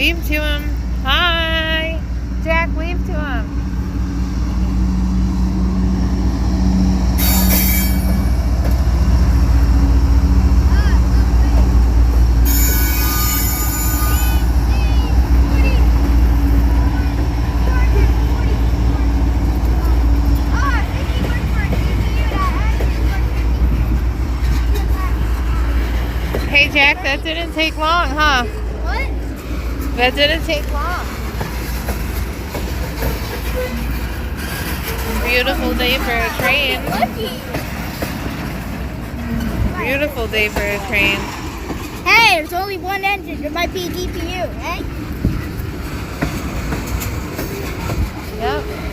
Wave to him. Hi. Jack, wave to him. Hey Jack, that didn't take long, huh? What? That didn't take long. Beautiful day for a train. Beautiful day for a train. Hey, there's only one engine. There might be a DPU, hey? Yep.